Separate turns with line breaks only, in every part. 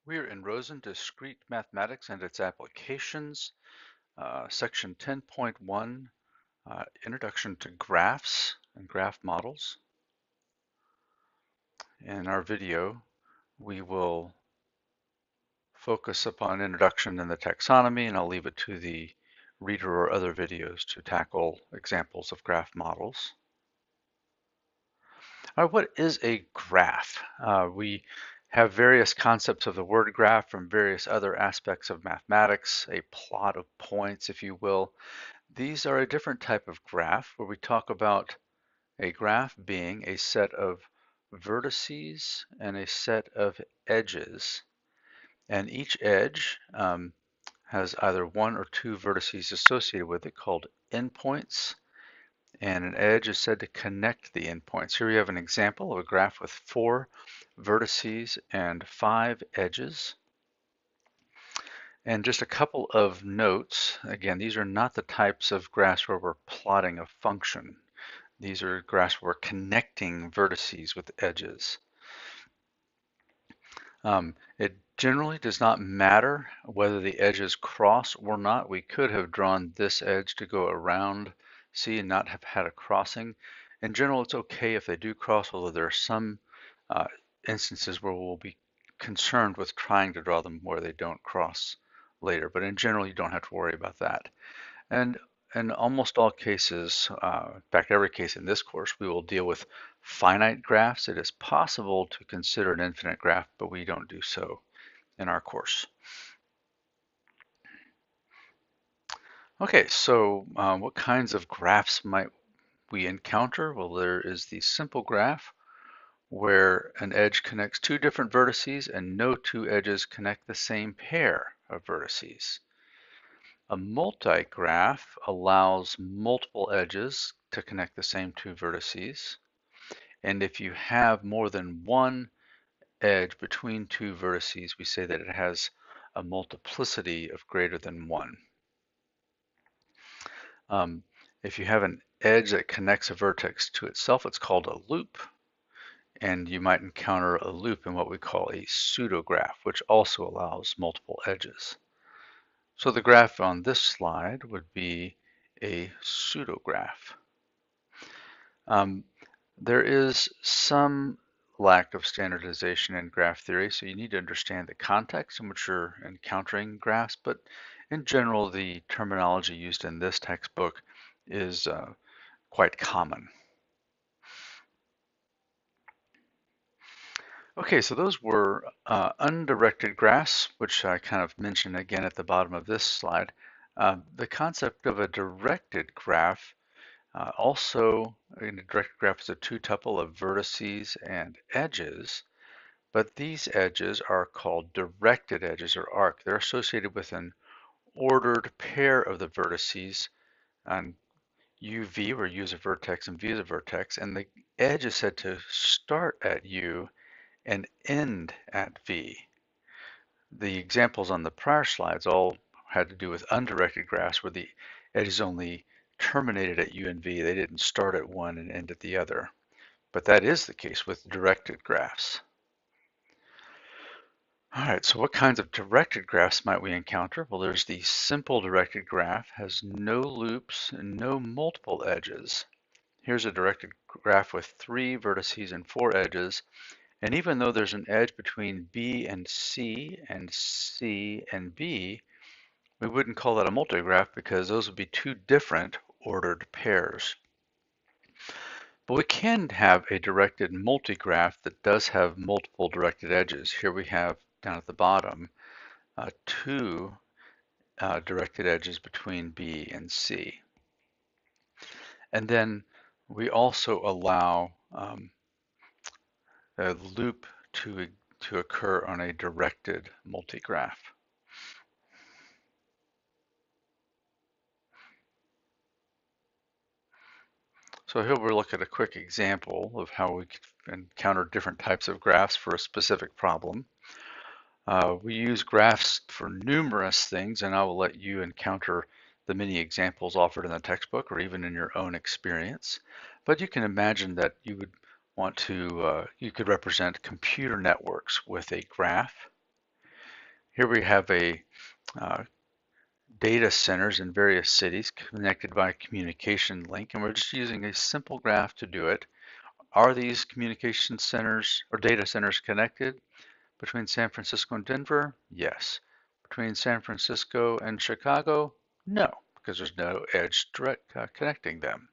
We're in Rosen, Discrete Mathematics and its Applications, Section 10.1, Introduction to Graphs and Graph Models. In our video, we will focus upon introduction and the taxonomy, and I'll leave it to the reader or other videos to tackle examples of graph models. What is a graph? We have various concepts of the word graph from various other aspects of mathematics, a plot of points, if you will. These are a different type of graph where we talk about a graph being a set of vertices and a set of edges. And each edge has either one or two vertices associated with it called endpoints, and an edge is said to connect the endpoints. Here we have an example of a graph with 4 vertices and 5 edges. And just a couple of notes. Again, these are not the types of graphs where we're plotting a function. These are graphs where we're connecting vertices with edges. It generally does not matter whether the edges cross or not. We could have drawn this edge to go around C and not have had a crossing. In general, it's okay if they do cross, although there are some instances where we'll be concerned with trying to draw them where they don't cross later. But in general, you don't have to worry about that. And in almost all cases, in fact, every case in this course, we will deal with finite graphs. It is possible to consider an infinite graph, but we don't do so in our course. Okay, so what kinds of graphs might we encounter? Well, there is the simple graph where an edge connects 2 different vertices and no 2 edges connect the same pair of vertices. A multigraph allows multiple edges to connect the same 2 vertices. And if you have more than one edge between 2 vertices, we say that it has a multiplicity of greater than 1. If you have an edge that connects a vertex to itself, it's called a loop. And you might encounter a loop in what we call a pseudograph, which also allows multiple edges. So the graph on this slide would be a pseudograph. There is some lack of standardization in graph theory, so you need to understand the context in which you're encountering graphs, but in general, the terminology used in this textbook is quite common. Okay, so those were undirected graphs, which I kind of mentioned again at the bottom of this slide. The concept of a directed graph also, in a directed graph is a two-tuple of vertices and edges, but these edges are called directed edges or arc. They're associated with an ordered pair of the vertices on UV, where U is a vertex and V is a vertex, and the edge is said to start at U and end at V. The examples on the prior slides all had to do with undirected graphs where the edges only terminated at U and V. They didn't start at one and end at the other. But that is the case with directed graphs. All right, so what kinds of directed graphs might we encounter? Well, there's the simple directed graph, has no loops and no multiple edges. Here's a directed graph with 3 vertices and 4 edges. And even though there's an edge between B and C and B, we wouldn't call that a multigraph because those would be 2 different ordered pairs. But we can have a directed multigraph that does have multiple directed edges. Here we have down at the bottom 2 directed edges between B and C. And then we also allow a loop to occur on a directed multigraph. So here we'll look at a quick example of how we encounter different types of graphs for a specific problem. We use graphs for numerous things, and I will let you encounter the many examples offered in the textbook or even in your own experience. But you can imagine that you would want to, you could represent computer networks with a graph. Here we have a data centers in various cities connected by a communication link, and we're just using a simple graph to do it. Are these communication centers or data centers connected between San Francisco and Denver? Yes. Between San Francisco and Chicago? No, because there's no edge direct connecting them.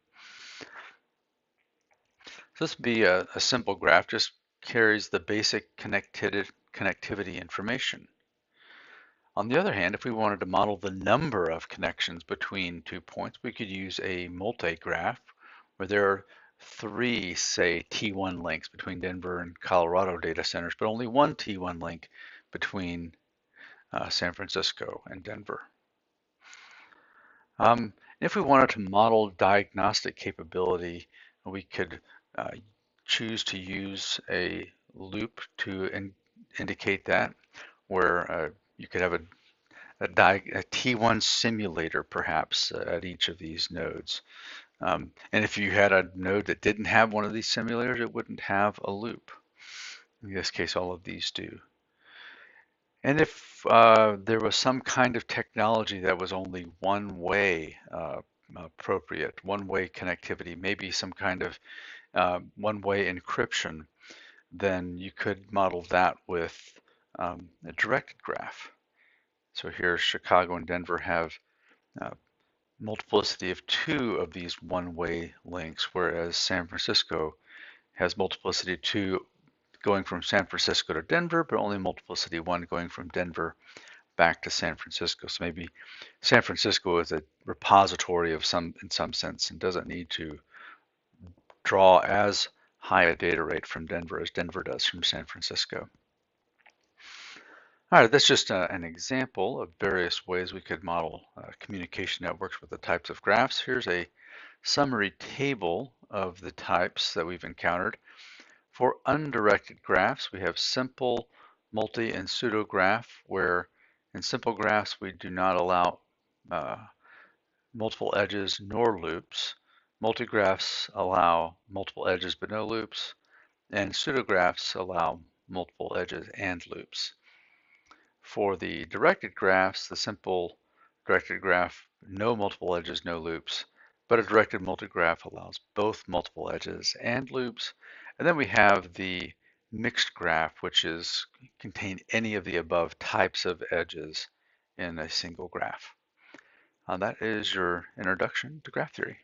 So this would be a simple graph, just carries the basic connectivity information. On the other hand, if we wanted to model the number of connections between 2 points, we could use a multi-graph where there are three, say, T1 links between Denver and Colorado data centers, but only one T1 link between San Francisco and Denver. If we wanted to model diagnostic capability, we could uh, choose to use a loop to indicate that, where you could have a T1 simulator perhaps at each of these nodes. And if you had a node that didn't have one of these simulators, it wouldn't have a loop. In this case, all of these do. And if there was some kind of technology that was only one way appropriate, one-way connectivity, maybe some kind of one-way encryption, then you could model that with a directed graph. So here, Chicago and Denver have multiplicity of two of these one-way links, whereas San Francisco has multiplicity of two going from San Francisco to Denver, but only multiplicity one going from Denver back to San Francisco. So maybe San Francisco is a repository of in some sense and doesn't need to draw as high a data rate from Denver as Denver does from San Francisco. All right, that's just an example of various ways we could model communication networks with the types of graphs. Here's a summary table of the types that we've encountered. For undirected graphs, we have simple, multi, and pseudo graph, where in simple graphs we do not allow multiple edges nor loops. Multigraphs allow multiple edges but no loops, and pseudographs allow multiple edges and loops. For the directed graphs, the simple directed graph, no multiple edges, no loops, but a directed multigraph allows both multiple edges and loops. And then we have the mixed graph, which contain any of the above types of edges in a single graph. That is your introduction to graph theory.